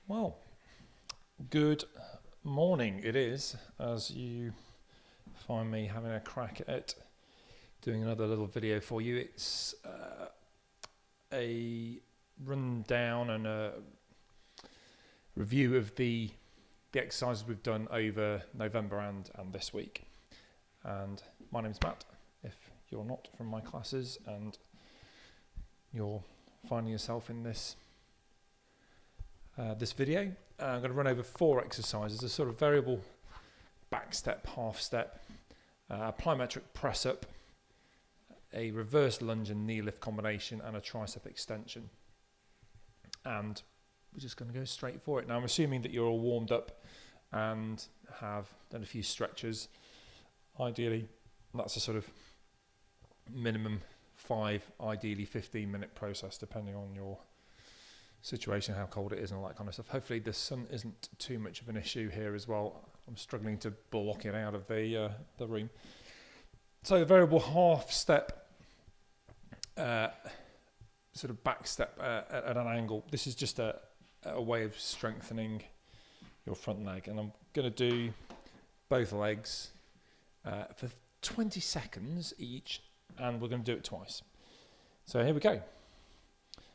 Well, good morning it is, as you find me having a crack at doing another little video for you. It's a rundown and a review of the exercises we've done over November and this week. And my name's Matt, if you're not from my classes and you're finding yourself in this video. I'm going to run over 4 exercises: a sort of variable back step, half step, a plyometric press up, a reverse lunge and knee lift combination, and a tricep extension. And we're just going to go straight for it. Now I'm assuming that you're all warmed up and have done a few stretches. Ideally, that's a sort of minimum 5, ideally 15-minute process, depending on your situation, how cold it is and all that kind of stuff. Hopefully the sun isn't too much of an issue here as well. I'm struggling to block it out of the room. So the variable half step, sort of back step at an angle. This is just a way of strengthening your front leg, and I'm going to do both legs for 20 seconds each, and we're going to do it twice. So here we go.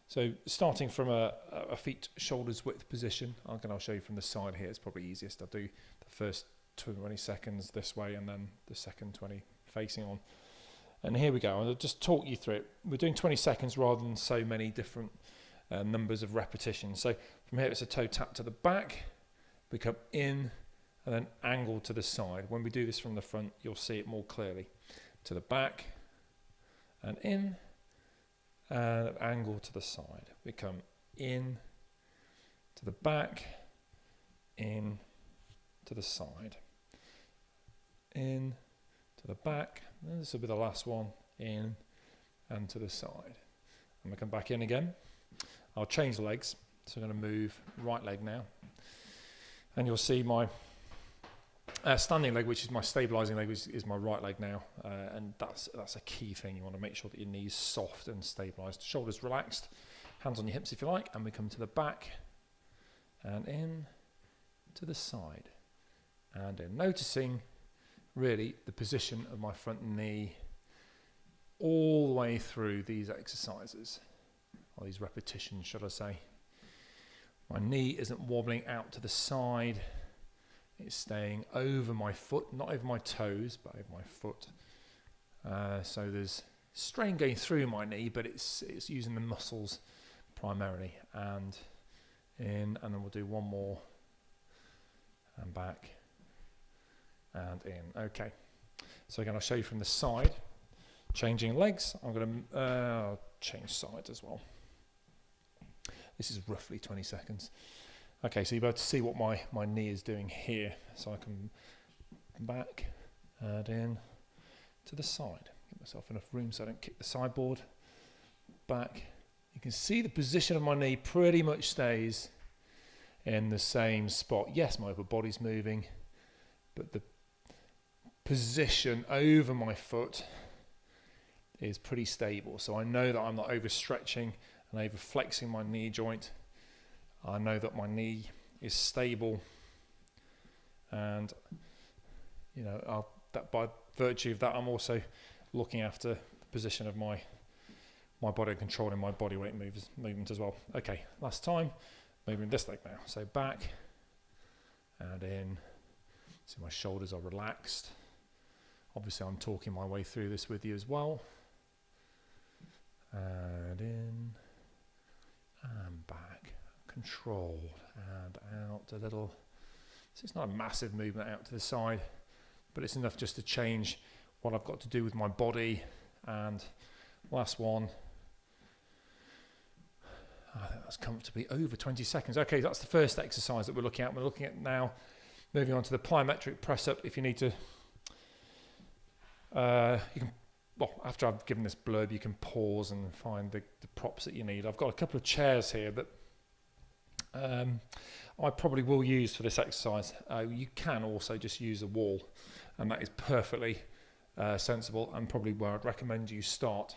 So starting from a feet shoulders width position, I'll show you from the side here. It's probably easiest. I'll do the first 20 seconds this way and then the second 20 facing on. And here we go. I'll just talk you through it. We're doing 20 seconds rather than so many different numbers of repetitions. So from here it's a toe tap to the back, we come in and then angle to the side. When we do this from the front, you'll see it more clearly. To the back and in, and an angle to the side. We come in to the back, in to the side, in to the back, and this will be the last one, in and to the side. And we come back in again. I'll change the legs, so I'm going to move right leg now, and you'll see my standing leg, which is my stabilizing leg, is my right leg now, and that's a key thing. You want to make sure that your knee's soft and stabilized, shoulders relaxed, hands on your hips if you like, and we come to the back and in to the side and in, noticing really the position of my front knee all the way through these exercises, or these repetitions should I say. My knee isn't wobbling out to the side. It's staying over my foot, not over my toes, but over my foot. So there's strain going through my knee, but it's using the muscles primarily. And in, and then we'll do one more. And back. And in. Okay. So again, I'll show you from the side. Changing legs. I'm going to change sides as well. This is roughly 20 seconds. Okay, so you're able to see what my knee is doing here. So I can back and in to the side. Give myself enough room so I don't kick the sideboard. Back. You can see the position of my knee pretty much stays in the same spot. Yes, my upper body's moving, but the position over my foot is pretty stable. So I know that I'm not overstretching and over flexing my knee joint. I know that my knee is stable, and that by virtue of that, I'm also looking after the position of my body, controlling my body weight movement as well. Okay, last time, moving this leg now. So back and in. So my shoulders are relaxed. Obviously, I'm talking my way through this with you as well. And in and back. Controlled and out a little. So it's not a massive movement out to the side, but it's enough just to change what I've got to do with my body. And last one. I think that's comfortably over 20 seconds. Okay, that's the first exercise that we're looking at. We're looking at now moving on to the plyometric press up. If you need to, you can, well, after I've given this blurb, you can pause and find the props that you need. I've got a couple of chairs here that I probably will use for this exercise. You can also just use a wall, and that is perfectly sensible, and probably where I'd recommend you start.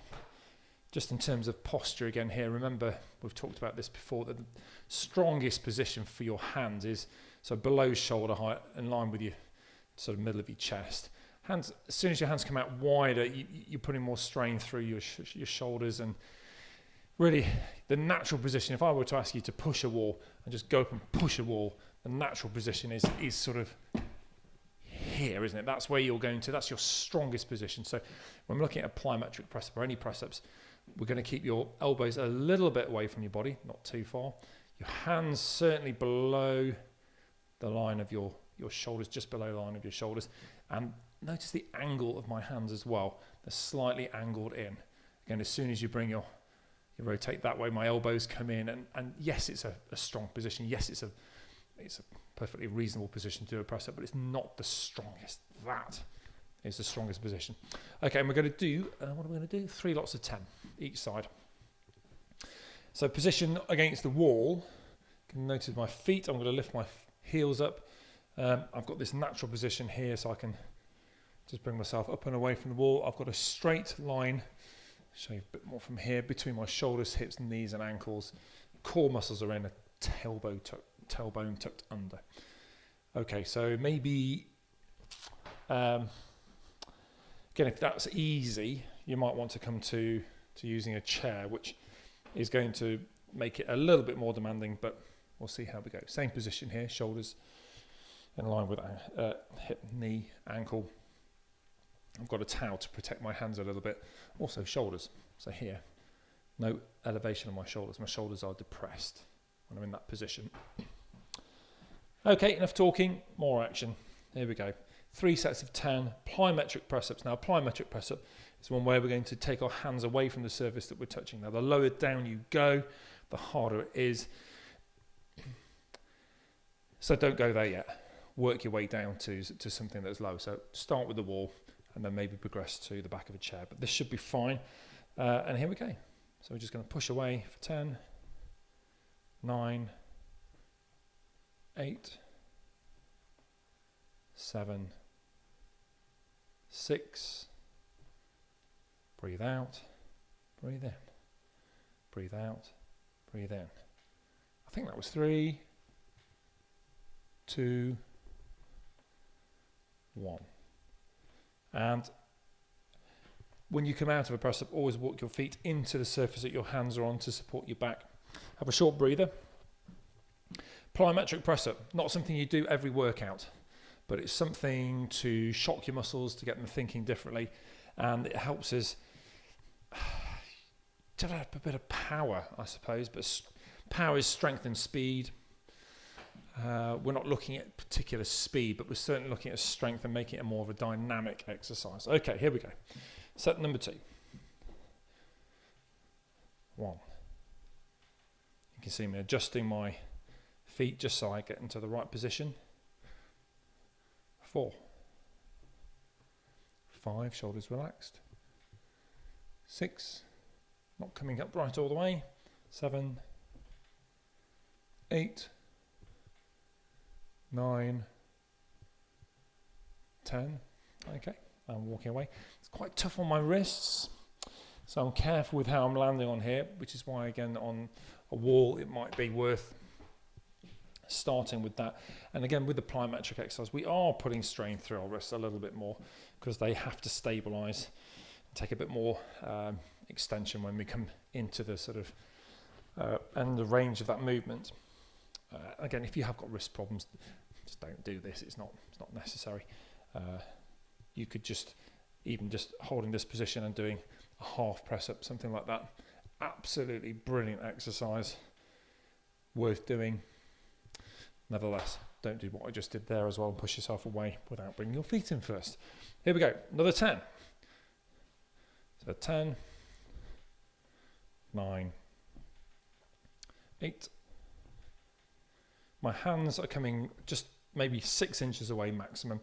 just in terms of posture again here, remember we've talked about this before, that the strongest position for your hands is so below shoulder height, in line with your sort of middle of your chest. Hands, as soon as your hands come out wider, you're putting more strain through your shoulders, and really the natural position, if I were to ask you to push a wall and just go up and push a wall, the natural position is sort of here, isn't it? That's where you're going to, that's your strongest position. So when we're looking at a plyometric press up or any press ups, we're going to keep your elbows a little bit away from your body, not too far. Your hands certainly below the line of your shoulders, just below the line of your shoulders. And notice the angle of my hands as well. They're slightly angled in. Again, as soon as you bring you rotate that way, my elbows come in, and yes, it's a strong position. Yes, it's a perfectly reasonable position to do a press up, but it's not the strongest. That is the strongest position. Okay, and we're going to do, what are we going to do? 3 lots of 10 each side. So position against the wall. You can notice my feet. I'm going to lift my heels up. I've got this natural position here, so I can just bring myself up and away from the wall. I've got a straight line, show you a bit more from here, between my shoulders, hips, knees and ankles. Core muscles are in, a tailbone tucked under. Okay, so maybe, again, if that's easy, you might want to come to using a chair, which is going to make it a little bit more demanding, but we'll see how we go. Same position here, shoulders in line with hip, knee, ankle. I've got a towel to protect my hands a little bit. Also shoulders. So here, no elevation on my shoulders. My shoulders are depressed when I'm in that position. Okay, enough talking, more action. Here we go. 3 sets of 10 plyometric press-ups. Now, plyometric press-up is one where we're going to take our hands away from the surface that we're touching. Now, the lower down you go, the harder it is. So don't go there yet. Work your way down to something that's low. So start with the wall and then maybe progress to the back of a chair. But this should be fine. And here we go. So we're just going to push away for 10, 9, 8, 7, 6. Breathe out, breathe in, breathe out, breathe in. I think that was 3, 2, 1. And when you come out of a press up, always walk your feet into the surface that your hands are on to support your back. Have a short breather. Plyometric press up, not something you do every workout, but it's something to shock your muscles, to get them thinking differently, and it helps us develop a bit of power, I suppose, but power is strength and speed. We're not looking at particular speed, but we're certainly looking at strength and making it more of a dynamic exercise. Okay, here we go. Set number 2. 1. You can see me adjusting my feet just so I get into the right position. 4. 5, shoulders relaxed. 6, not coming up right all the way. 7, 8, 9, 10. Okay, I'm walking away. It's quite tough on my wrists, so I'm careful with how I'm landing on here, which is why, again, on a wall, it might be worth starting with that. And again, with the plyometric exercise, we are putting strain through our wrists a little bit more because they have to stabilize, take a bit more extension when we come into the sort of and the range of that movement. Again, if you have got wrist problems, just don't do this. It's not necessary. You could just holding this position and doing a half press up, something like that. Absolutely brilliant exercise, worth doing. Nevertheless, don't do what I just did there as well and push yourself away without bringing your feet in first. Here we go, another 10. So 10, 9, 8. My hands are coming just maybe 6 inches away maximum.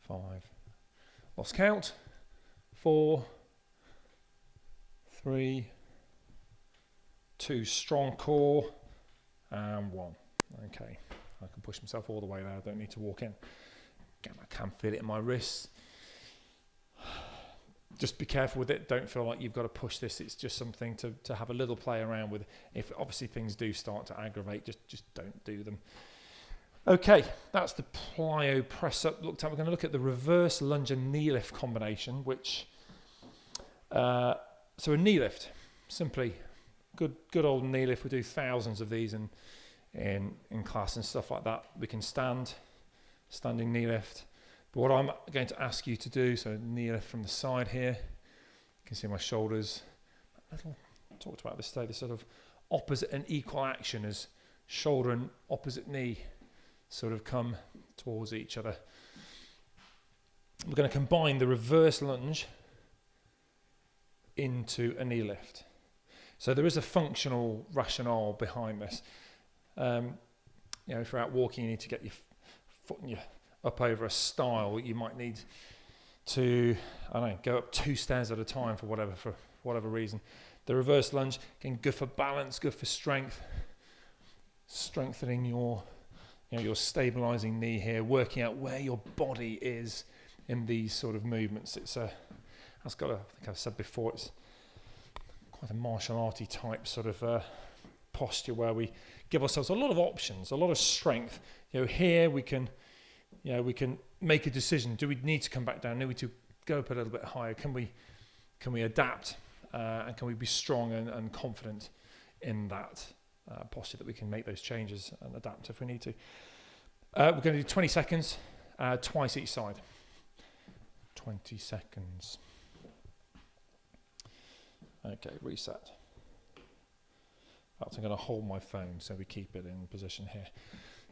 5, lost count. 4, 3, 2, strong core, and 1. Okay, I can push myself all the way there. I don't need to walk in. Again, I can feel it in my wrists. just be careful with it. Don't feel like you've got to push this. It's just something to have a little play around with. If obviously things do start to aggravate, just don't do them. Okay, that's the plyo press up looked at. We're going to look at the reverse lunge and knee lift combination, which so a knee lift, simply good old knee lift. We do thousands of these in class and stuff like that. We can standing knee lift. But what I'm going to ask you to do, so knee lift from the side here. You can see my shoulders. I talked about this today, the sort of opposite and equal action as shoulder and opposite knee sort of come towards each other. We're going to combine the reverse lunge into a knee lift. So there is a functional rationale behind this. If you're out walking, you need to get your foot up over a stile. You might need to, go up 2 stairs at a time for whatever reason. The reverse lunge, again, good for balance, good for strength, strengthening your stabilizing knee here, working out where your body is in these sort of movements. I think I've said before, it's quite a martial arty type sort of posture where we give ourselves a lot of options, a lot of strength. Here we can make a decision. Do we need to come back down? Do we need to go up a little bit higher? Can we adapt? And can we be strong and confident in that posture that we can make those changes and adapt if we need to? We're going to do 20 seconds, twice each side. 20 seconds. Okay, reset. I'm going to hold my phone so we keep it in position here.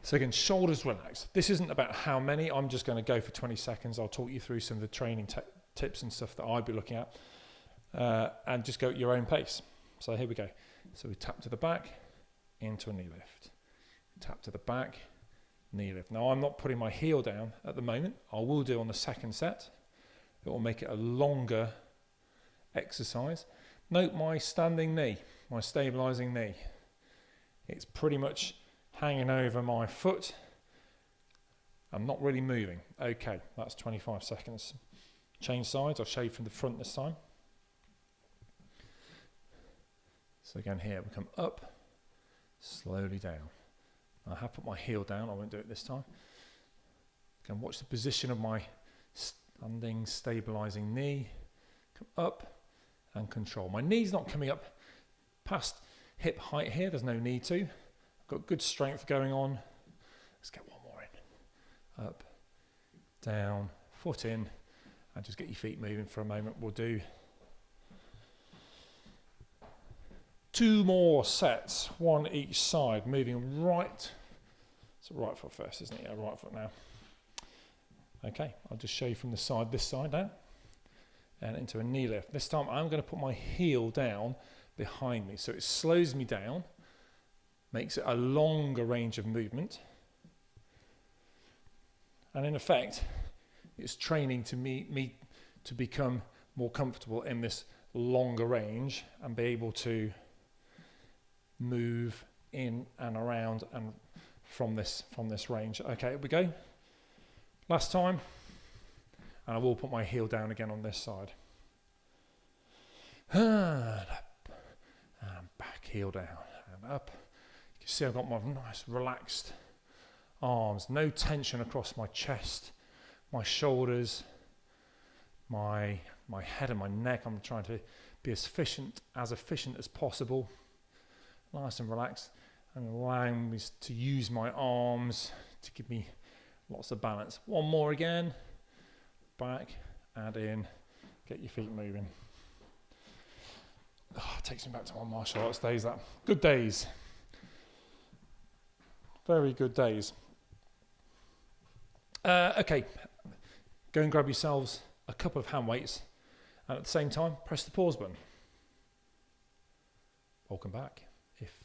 So again, shoulders relaxed. This isn't about how many. I'm just going to go for 20 seconds. I'll talk you through some of the training tips and stuff that I'd be looking at. And just go at your own pace. So here we go. So we tap to the back, into a knee lift. Tap to the back, knee lift. Now I'm not putting my heel down at the moment. I will do on the second set. It will make it a longer exercise. Note my standing knee, my stabilizing knee. It's pretty much hanging over my foot. I'm not really moving. Okay, that's 25 seconds. Change sides. I'll show you from the front this time. So again here, we come up, slowly down. I have put my heel down, I won't do it this time. Again, watch the position of my standing, stabilizing knee. Come up and control. My knee's not coming up past hip height here, there's no need to. I've got good strength going on. Let's get one more in. Up, down, foot in, and just get your feet moving for a moment. We'll do 2 more sets, 1 each side, moving right. It's a right foot first, isn't it? Yeah, right foot now. Okay, I'll just show you from the side, this side now, and into a knee lift. This time I'm going to put my heel down behind me, so it slows me down, makes it a longer range of movement, and in effect, it's training to me to become more comfortable in this longer range and be able to move in and around and from this range. Okay, here we go. Last time, and I will put my heel down again on this side. And up, and back, heel down, and up. You can see I've got my nice relaxed arms, no tension across my chest, my shoulders, my head and my neck. I'm trying to be as efficient as possible. Nice and relaxed, and allowing me to use my arms to give me lots of balance. One more again. Back and in. Get your feet moving. It takes me back to my martial arts days. That good days. Very good days. Okay. Go and grab yourselves a couple of hand weights, and at the same time, press the pause button. Welcome back. If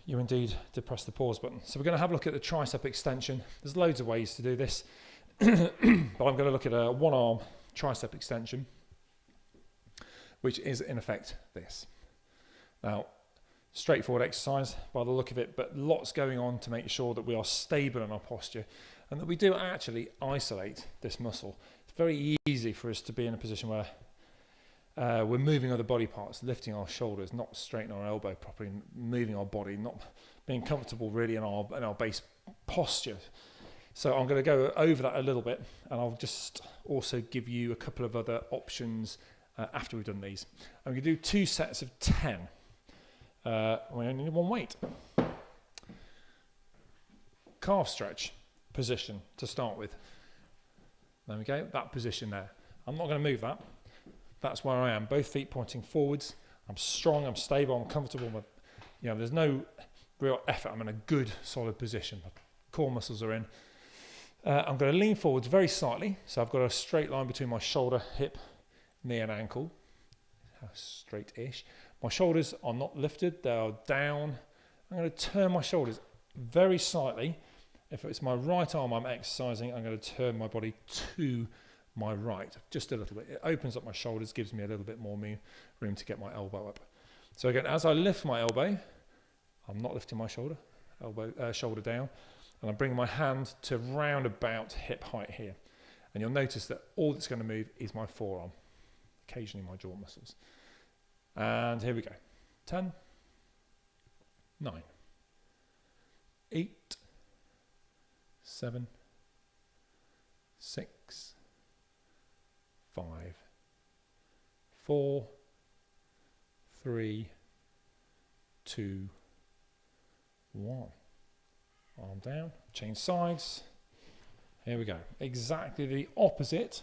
you indeed did press the pause button. So we're going to have a look at the tricep extension. There's loads of ways to do this, but I'm going to look at a one-arm tricep extension, which is in effect this. Now, straightforward exercise by the look of it, but lots going on to make sure that we are stable in our posture and that we do actually isolate this muscle. very easy for us to be in a position where we're moving other body parts, lifting our shoulders, not straightening our elbow properly, moving our body, not being comfortable really in our base posture. So I'm going to go over that a little bit, and I'll just also give you a couple of other options after we've done these. I'm going to do 2 sets of 10. We only need one weight. Calf stretch position to start with. There we go, that position there. I'm not going to move that. That's where I am, both feet pointing forwards. I'm strong, I'm stable, I'm comfortable. There's no real effort. I'm in a good, solid position. My core muscles are in. I'm going to lean forwards very slightly. So I've got a straight line between my shoulder, hip, knee and ankle. Straight-ish. My shoulders are not lifted, they are down. I'm going to turn my shoulders very slightly. If it's my right arm I'm exercising, I'm going to turn my body to my right, just a little bit. It opens up my shoulders, gives me a little bit more room to get my elbow up. So again, as I lift my elbow, I'm not lifting my shoulder down, and I'm bringing my hand to round about hip height here. And you'll notice that all that's going to move is my forearm, occasionally my jaw muscles. And here we go. 10, 9, 8, 7, 6, 5, 4, 3, 2, 1. Arm down, change sides. Here we go. Exactly the opposite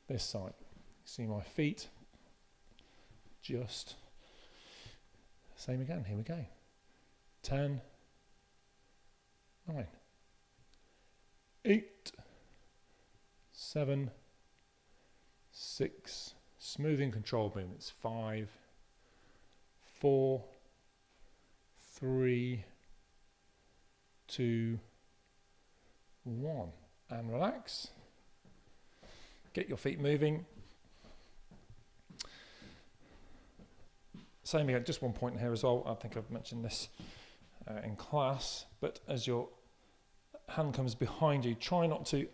this side. See my feet. Just same again. Here we go. 10, 9, 8, 7, 6, smoothing controlled movements. 5, 4, 3, 2, 1. And relax. Get your feet moving. Same again, just one point here as well. I think I've mentioned this in class, but as your hand comes behind you, try not to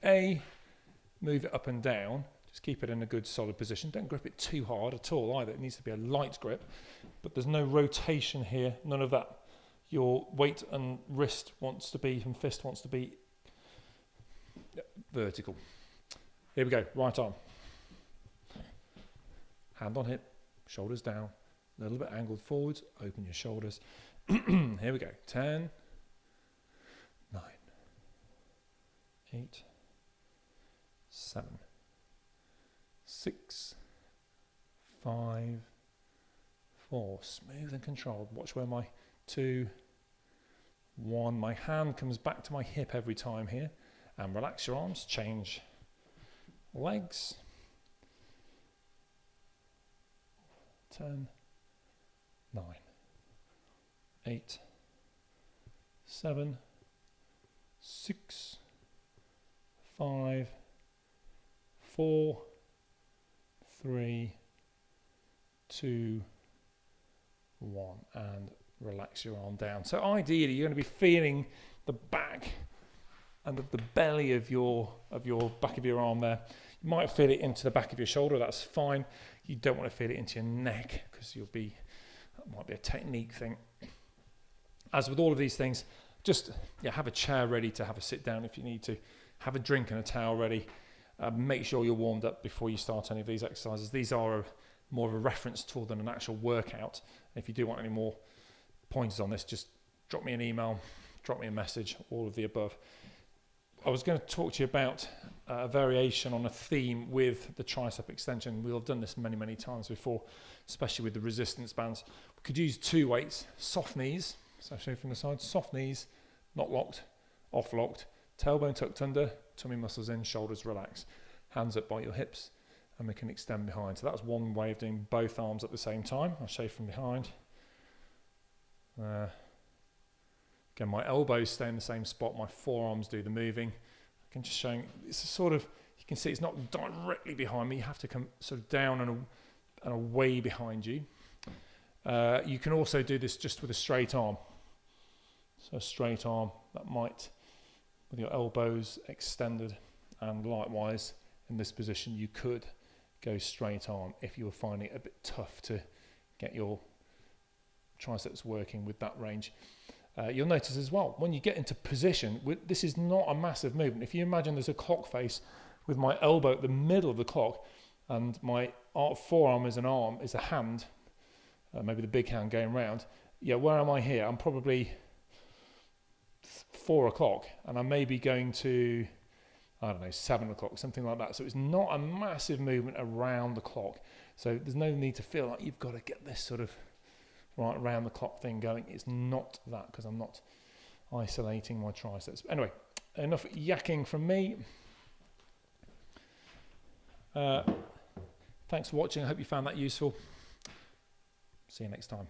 move it up and down. Just keep it in a good solid position. Don't grip it too hard at all either. It needs to be a light grip, but there's no rotation here, none of that. Your weight and wrist wants to be, and fist wants to be vertical. Here we go, right arm. Hand on hip, shoulders down, a little bit angled forwards, open your shoulders. Here we go, 10, 9, 8, 7, 6, 5, 4, smooth and controlled. Watch where my 2, 1, my hand comes back to my hip every time here, and relax your arms, change legs. 10, 9, 8, 7, 6, 5, 4, 3, 2, 1, and relax your arm down. So ideally you're going to be feeling the back and the belly of your back of your arm there. You might feel it into the back of your shoulder, that's fine. You don't want to feel it into your neck because that might be a technique thing. As with all of these things, just have a chair ready to have a sit down if you need to. Have a drink and a towel ready. Make sure you're warmed up before you start any of these exercises. These are more of a reference tool than an actual workout. If you do want any more pointers on this, just drop me an email, drop me a message, all of the above. I was going to talk to you about a variation on a theme with the tricep extension. We've done this many, many times before, especially with the resistance bands. We could use 2 weights, soft knees, so I'll show you from the side, soft knees, not locked, off locked, tailbone tucked under, tummy muscles in, shoulders relax, hands up by your hips, and we can extend behind. So that's one way of doing both arms at the same time. I'll show you from behind. Again, my elbows stay in the same spot, my forearms do the moving. I can just show you, it's a sort of, you can see it's not directly behind me, you have to come sort of down and away behind you. You can also do this just with a straight arm. So a straight arm, that might, with your elbows extended, and likewise in this position, you could go straight arm if you were finding it a bit tough to get your triceps working with that range. You'll notice as well, when you get into position, this is not a massive movement. If you imagine there's a clock face with my elbow at the middle of the clock, and my forearm is an arm, is a hand, maybe the big hand going round. Yeah, where am I here? I'm probably 4 o'clock, and I may be going to, I don't know, 7 o'clock, something like that. So it's not a massive movement around the clock. So there's no need to feel like you've got to get this sort of right around the clock thing going. It's not that, because I'm not isolating my triceps. Anyway, enough yakking from me. Thanks for watching. I hope you found that useful. See you next time.